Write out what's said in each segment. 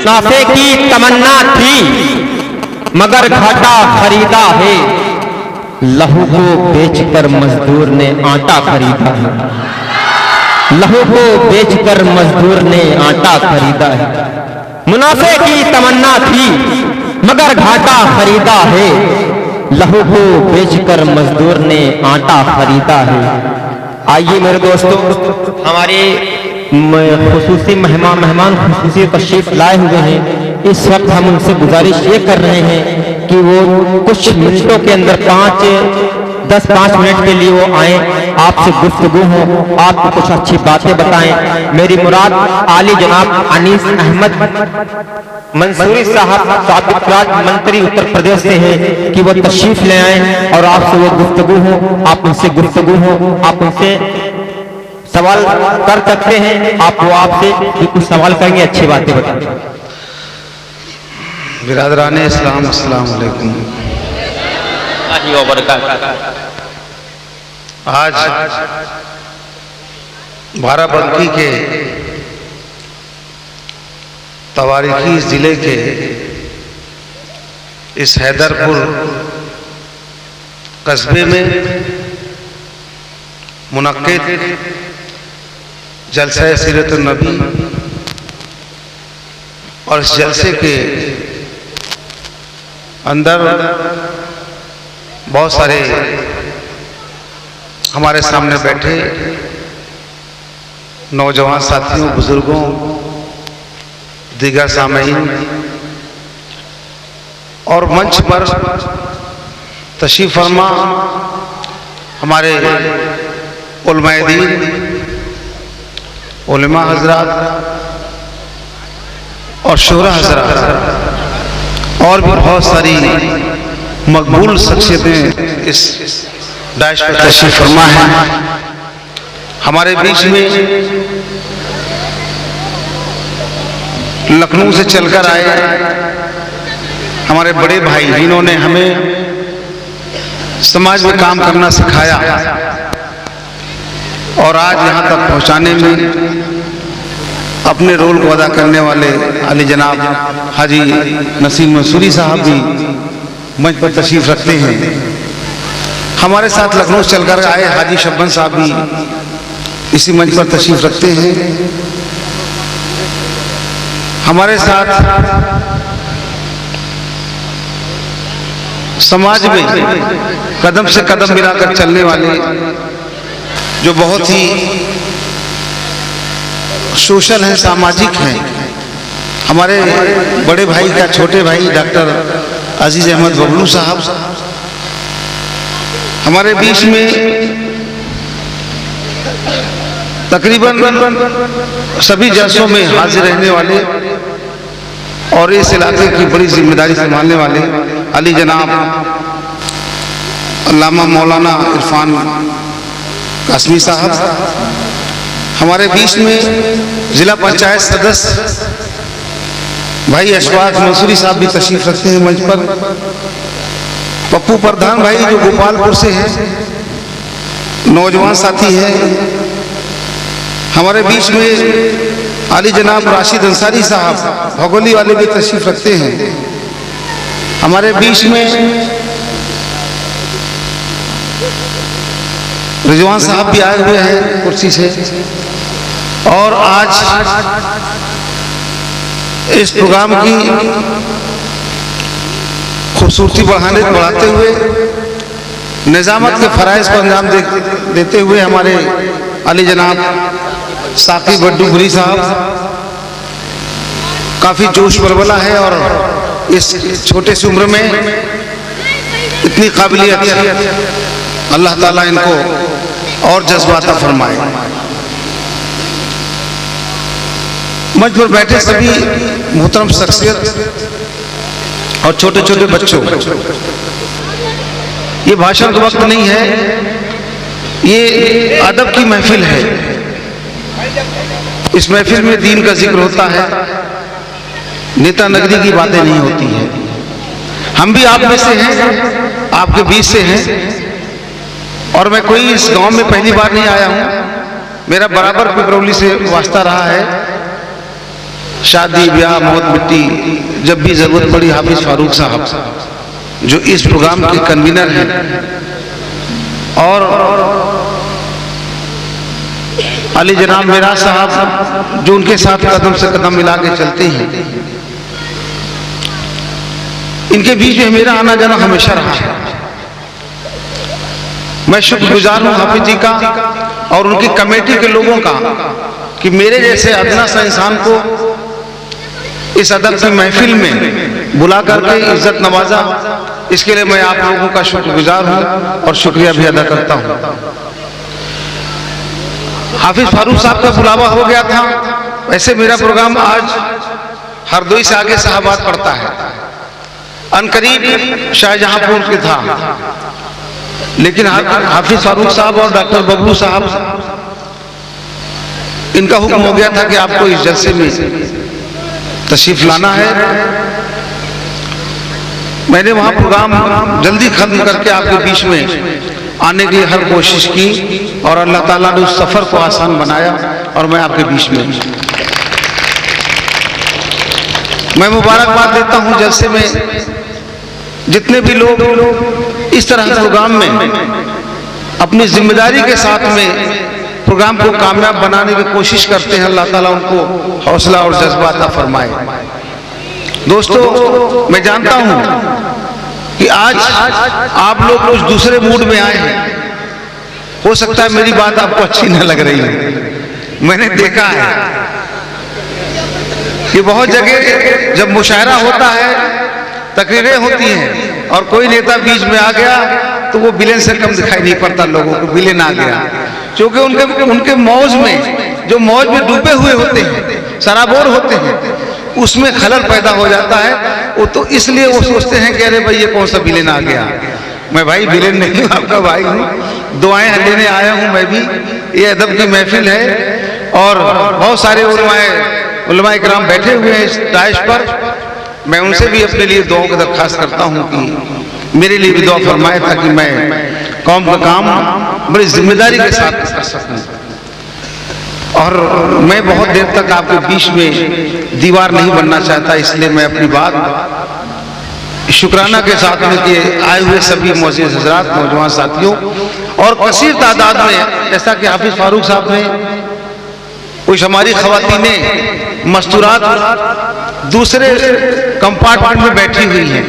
मुनाफे की तमन्ना थी मगर घाटा खरीदा है, लहू को बेचकर मजदूर ने आटा खरीदा है। लहू को बेचकर मजदूर ने आटा खरीदा है। मुनाफे की तमन्ना थी मगर घाटा खरीदा है, लहू को बेचकर मजदूर ने आटा खरीदा है। आइए मेरे दोस्तों, हमारे खुसूसी मेहमान खुसूसी तशरीफ लाए हुए हैं। इस वक्त हम उनसे गुजारिश ये कर रहे हैं कि वो कुछ मिनटों के अंदर 5 मिनट के लिए वो आए, आपसे गुफ्तगू हो, आपको कुछ अच्छी बातें बताएं। मेरी मुराद आली जनाब अनीस अहमद मंसूरी साहब साबिक राज मंत्री उत्तर प्रदेश से हैं कि वो तशरीफ ले आए और आपसे वो गुफ्तगू हो, आप उनसे गुफ्तगू हो, आप उनसे सवाल कर सकते हैं। आप वो आपसे कुछ सवाल करेंगे, अच्छी बातें बताएं। बिरादराने इस्लाम, अस्सलाम वालेकुम। आज बाराबंकी के तवारीखी जिले के इस हैदरपुर कस्बे में मुनक्किद जलसा सीरतुन नबी और इस जलसे के अंदर बहुत सारे हमारे सामने बैठे नौजवान साथियों, बुजुर्गों, दीगर सामीन और मंच पर तशरीफ फरमा हमारे उलमाए दीन, उलमा हजरात और शोरा हजरात और भी बहुत सारी मकबूल शख्सियतें इस दाइश पर तशरीफ फरमा है। हमारे बीच में लखनऊ से चलकर आए हमारे बड़े भाई, जिन्होंने हमें समाज में काम करना सिखाया और आज यहाँ तक पहुँचाने में अपने रोल को अदा करने वाले अली जनाब हाजी नसीम मंसूरी साहब भी मंच पर तशरीफ रखते हैं। हमारे साथ लखनऊ से चलकर आए हाजी शब्बन साहब भी इसी मंच पर तशरीफ रखते हैं। हमारे साथ समाज में कदम से कदम मिलाकर चलने वाले जो बहुत ही सोशल हैं, सामाजिक हैं, हमारे बड़े भाई का छोटे भाई डॉक्टर अजीज अहमद बबलू साहब हमारे बीच में तकरीबन सभी जलसों में हाजिर रहने वाले और इस इलाके की बड़ी जिम्मेदारी संभालने वाले अली जनाब अल्लामा मौलाना इरफान कासमी साहब हमारे बीच में जिला पंचायत सदस्य भाई अशफाक मंसूरी साहब भी तशरीफ रखते हैं मंच पर। पप्पू प्रधान भाई जो गोपालपुर से हैं, नौजवान साथी हैं। हमारे बीच में अली जनाब राशिद अंसारी साहब भगोली वाले भी तशरीफ रखते हैं। हमारे बीच में रिजवान साहब भी आए हुए हैं कुर्सी से। और आज इस प्रोग्राम की खूबसूरती बढ़ाते हुए निजामत के फराइज को अंजाम देते हुए हमारे अली जनाब साकी बड्डू गुरी साहब काफ़ी जोश बरबला है और इस छोटे सी उम्र में इतनी काबिलियत, अल्लाह ताला इनको और जज्बाता फरमाए। मंच पर बैठे सभी मोहतरम शख्सियत और छोटे छोटे बच्चों, ये भाषण का वक्त नहीं है, ये अदब की महफिल है। इस महफिल में दीन का जिक्र होता है, नेता नगरी की बातें नहीं होती हैं। हम भी आप में से हैं, आपके बीच से हैं, और मैं कोई इस गांव में पहली बार नहीं आया हूं। मेरा बराबर पिपरौली से वास्ता रहा है। शादी ब्याह मौत मिट्टी जब भी जरूरत पड़ी, हाफिज फारूक साहब जो इस प्रोग्राम के कन्वीनर हैं और अली जनाब मिराज साहब जो उनके साथ कदम से कदम मिला के चलते हैं, इनके बीच में मेरा आना जाना हमेशा रहा है। मैं शुक्रगुजार हूं हाफिज जी का और उनकी कमेटी के लोगों का कि मेरे जैसे अदना सा इंसान को इस अदब की महफिल में बुला करके इज्जत नवाजा। इसके लिए मैं आप लोगों का शुक्रगुजार हूं और शुक्रिया भी अदा करता हूं। हाफिज फारूक साहब का बुलावा हो गया था। वैसे मेरा प्रोग्राम आज हरदोई से आगे शाहबाद पड़ता है, अनकरीब शाहजहांपुर के था, लेकिन हाफिज फारूक साहब और डॉक्टर बबलू साहब इनका हुक्म हो गया था कि आपको इस जलसे में तशरीफ लाना है। मैंने वहां प्रोग्राम जल्दी खत्म करके आपके बीच में आने की हर कोशिश की और अल्लाह ताला ने उस सफर को आसान बनाया और मैं आपके बीच में। मैं मुबारकबाद देता हूं जलसे में जितने भी लोग इस तरह के प्रोग्राम में अपनी जिम्मेदारी के साथ में प्रोग्राम को कामयाब बनाने की कोशिश करते हैं। अल्लाह ताला उनको हौसला और जज्बा अता फरमाए। दोस्तों, मैं जानता हूं कि आज आप लोग कुछ दूसरे मूड में आए हैं। हो सकता है मेरी बात आपको अच्छी न लग रही हो। मैंने देखा है कि बहुत जगह जब मुशायरा होता है, तकरीरें होती हैं और कोई नेता बीच में आ गया तो वो विलेन से कम दिखाई नहीं पड़ता लोगों को। विलेन आ गया क्योंकि उनके मौज में, जो मौज में डूबे हुए होते हैं, सराबोर होते हैं, उसमें खलल पैदा हो जाता है। वो तो इसलिए वो सोचते हैं कि अरे भाई ये कौन सा विलेन आ गया। मैं भाई विलेन नहीं हूं, आपका भाई हूं, दुआएं लेने आया हूं मैं भी। ये अदब की महफिल है और बहुत सारे उलमाए किराम बैठे हुए हैं इस दाइश पर। मैं उनसे भी अपने लिए दुआओं की दरख्वास्त करता हूं कि मेरे लिए भी दुआ फरमाए ताकि मैं कौम का काम बड़ी जिम्मेदारी के साथ कर सकूं। और मैं बहुत देर तक आपके बीच में दीवार नहीं बनना चाहता, इसलिए मैं अपनी बात शुक्राना के साथ में कि आए हुए सभी मौजूद हजरात, नौजवान साथियों और कसीर तादाद में, जैसा कि हाफिज फारूक साहब ने, कुछ हमारी खवातीनें मस्तूरात दूसरे कंपार्टमेंट में बैठी हुई हैं।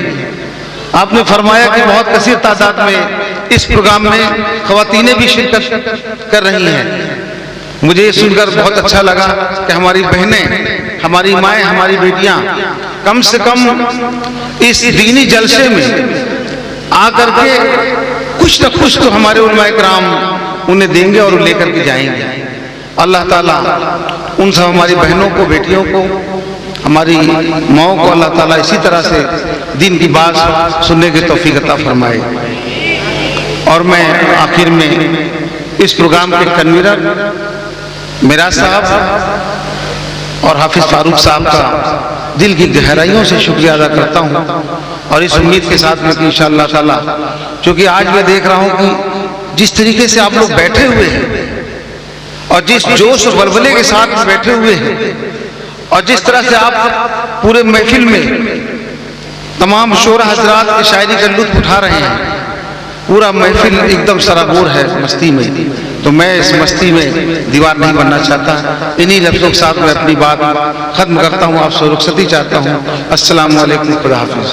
आपने फरमाया कि बहुत कसीर तादाद में इस प्रोग्राम में खवातीनें भी शिरकत कर रही हैं। मुझे ये सुनकर बहुत अच्छा लगा कि हमारी बहनें, हमारी माएँ, हमारी बेटियां कम से कम इस दीनी जलसे में आकर के कुछ न कुछ तो हमारे उलमाए किराम उन्हें देंगे और लेकर के जाएंगे। अल्लाह ताला उन सब हमारी बहनों को, बेटियों को, हमारी माओ को अल्लाह ताला इसी तरह से दीन की बात सुनने की तौफीक अता फरमाए। और मैं आखिर में इस प्रोग्राम के कन्वीनर मिराज साहब और हाफिज फारूक साहब का दिल की गहराइयों से शुक्रिया अदा करता हूं और इस उम्मीद के साथ में कि इंशाअल्लाह ताला, क्योंकि आज मैं देख रहा हूं कि जिस तरीके से आप लोग बैठे हुए हैं और जिस जोश और बलबले के साथ बैठे हुए हैं और जिस तरह से आप पूरे महफिल में तमाम शोरा हजरात की शायरी का लुत्फ उठा रहे हैं, पूरा महफिल एकदम सराबोर है मस्ती में। तो मैं इस मस्ती में दीवार नहीं बनना चाहता। इन्हीं लफ्जों के साथ मैं अपनी बात खत्म करता हूँ, आपसे रुखसती चाहता हूँ। अस्सलाम वालेकुम, खुदा हाफिज।